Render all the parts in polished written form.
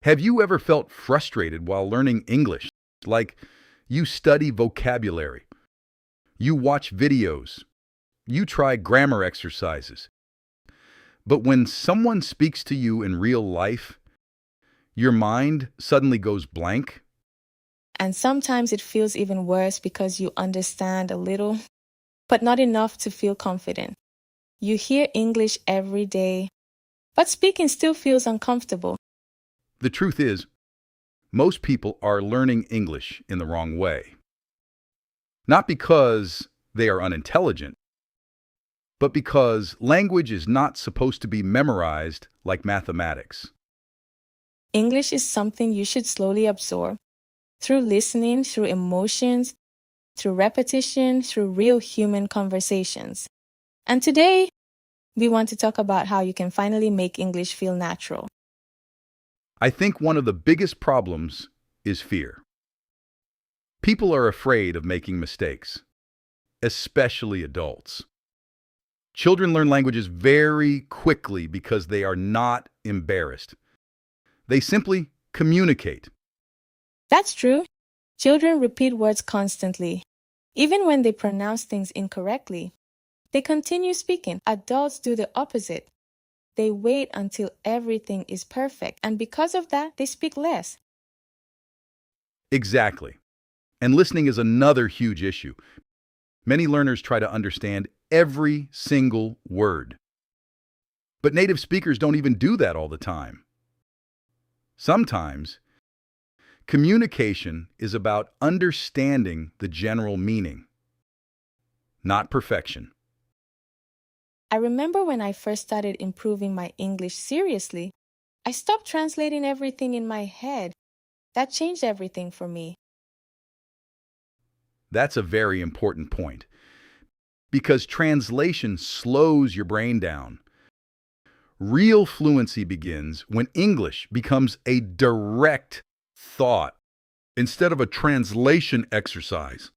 Have you ever felt frustrated while learning English? Like you study vocabulary, you watch videos, you try grammar exercises, but when someone speaks to you in real life, your mind suddenly goes blank? And sometimes it feels even worse because you understand a little, but not enough to feel confident. You hear English every day, but speaking still feels uncomfortable. The truth is, most people are learning English in the wrong way. Not because they are unintelligent, but because language is not supposed to be memorized like mathematics. English is something you should slowly absorb through listening, through emotions, through repetition, through real human conversations. And today, we want to talk about how you can finally make English feel natural. I think one of the biggest problems is fear. People are afraid of making mistakes, especially adults. Children learn languages very quickly because they are not embarrassed. They simply communicate. That's true. Children repeat words constantly, even when they pronounce things incorrectly. They continue speaking. Adults do the opposite. They wait until everything is perfect, and because of that, they speak less. Exactly. And listening is another huge issue. Many learners try to understand every single word. But native speakers don't even do that all the time. Sometimes, communication is about understanding the general meaning, not perfection. I remember when I first started improving my English seriously, I stopped translating everything in my head. That changed everything for me. That's a very important point because translation slows your brain down. Real fluency begins when English becomes a direct thought instead of a translation exercise.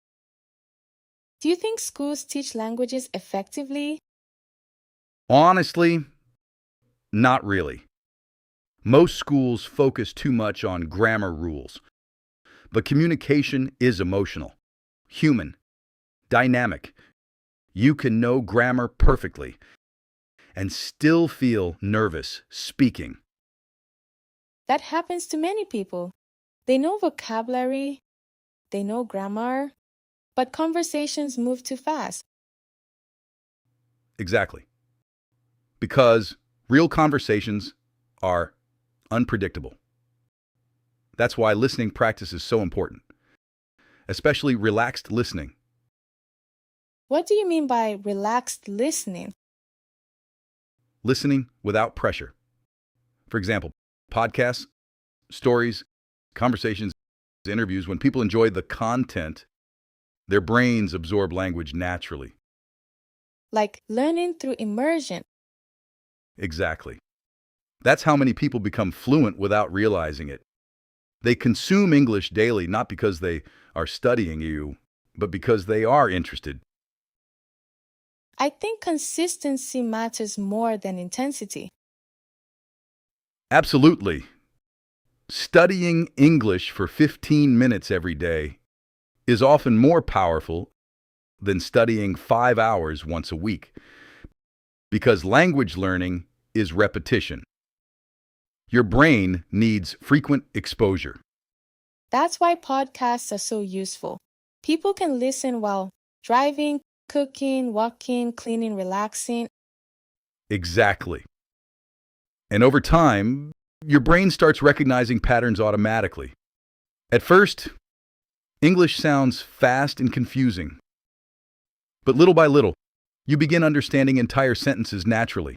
Do you think schools teach languages effectively? Honestly, not really. Most schools focus too much on grammar rules, but communication is emotional, human, dynamic. You can know grammar perfectly and still feel nervous speaking. That happens to many people. They know vocabulary, they know grammar, but conversations move too fast. Exactly. Because real conversations are unpredictable. That's why listening practice is so important, especially relaxed listening. What do you mean by relaxed listening? Listening without pressure. For example, podcasts, stories, conversations, interviews, when people enjoy the content, their brains absorb language naturally. Like learning through immersion. Exactly. That's how many people become fluent without realizing it. They consume English daily not because they are studying you, but because they are interested. I think consistency matters more than intensity. Absolutely. Studying English for 15 minutes every day is often more powerful than studying 5 hours once a week because language learning is repetition. Your brain needs frequent exposure. That's why podcasts are so useful. People can listen while driving, cooking, walking, cleaning, relaxing. Exactly. And over time, your brain starts recognizing patterns automatically. At first, English sounds fast and confusing, but little by little, you begin understanding entire sentences naturally.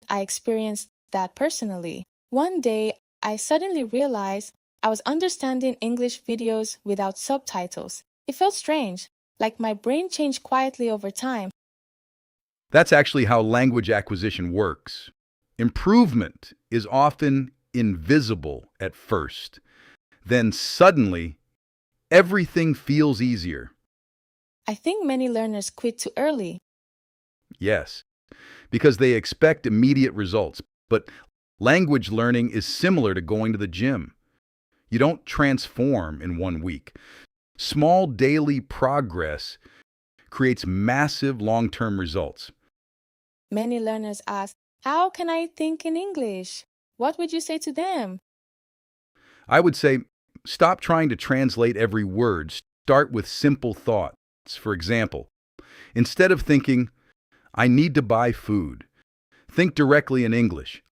I experienced that personally. One day, I suddenly realized I was understanding English videos without subtitles. It felt strange, like my brain changed quietly over time. That's actually how language acquisition works. Improvement is often invisible at first. Then suddenly, everything feels easier. I think many learners quit too early. Yes, because they expect immediate results. But Language learning is similar to going to the gym. You don't transform in 1 week. Small daily progress creates massive long-term results. Many learners ask, how can I think in English? What would you say to them? I would say, stop trying to translate every word. Start with simple thoughts. For example, instead of thinking, I need to buy food, think directly in English.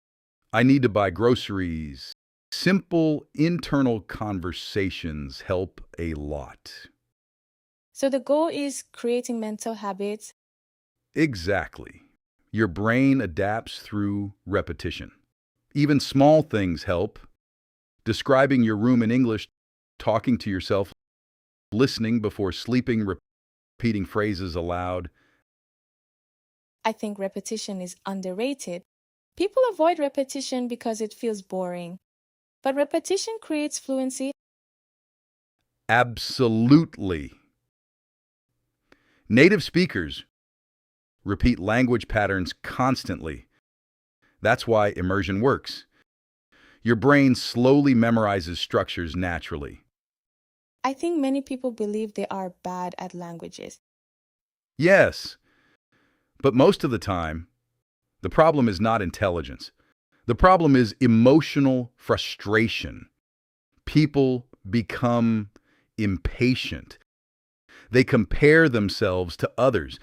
I need to buy groceries. Simple internal conversations help a lot. So the goal is creating mental habits. Exactly. Your brain adapts through repetition. Even small things help. Describing your room in English, talking to yourself, listening before sleeping, repeating phrases aloud. I think repetition is underrated. People avoid repetition because it feels boring. But repetition creates fluency. Absolutely. Native speakers repeat language patterns constantly. That's why immersion works. Your brain slowly memorizes structures naturally. I think many people believe they are bad at languages. Yes, but most of the time, the problem is not intelligence. The problem is emotional frustration. People become impatient. They compare themselves to others,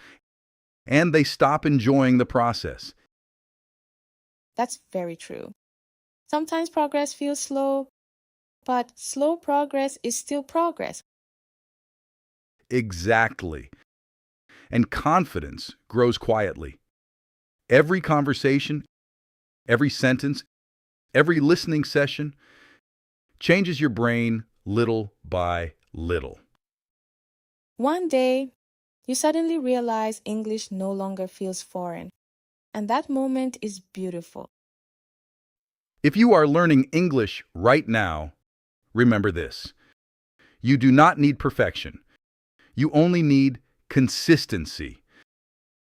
and they stop enjoying the process. That's very true. Sometimes progress feels slow, but slow progress is still progress. Exactly. And confidence grows quietly. Every conversation, every sentence, every listening session changes your brain little by little. One day, you suddenly realize English no longer feels foreign, and that moment is beautiful. If you are learning English right now, remember this. You do not need perfection. You only need consistency.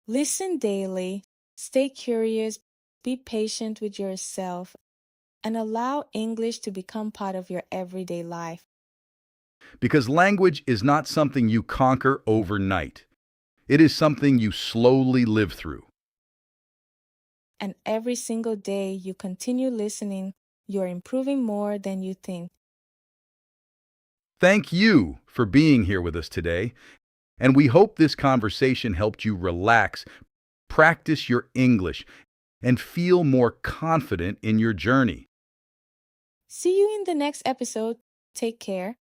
Listen daily, stay curious, be patient with yourself, and allow English to become part of your everyday life. Because language is not something you conquer overnight. It is something you slowly live through. And every single day you continue listening, you're improving more than you think. Thank you for being here with us today, and we hope this conversation helped you relax, practice your English, and feel more confident in your journey. See you in the next episode. Take care.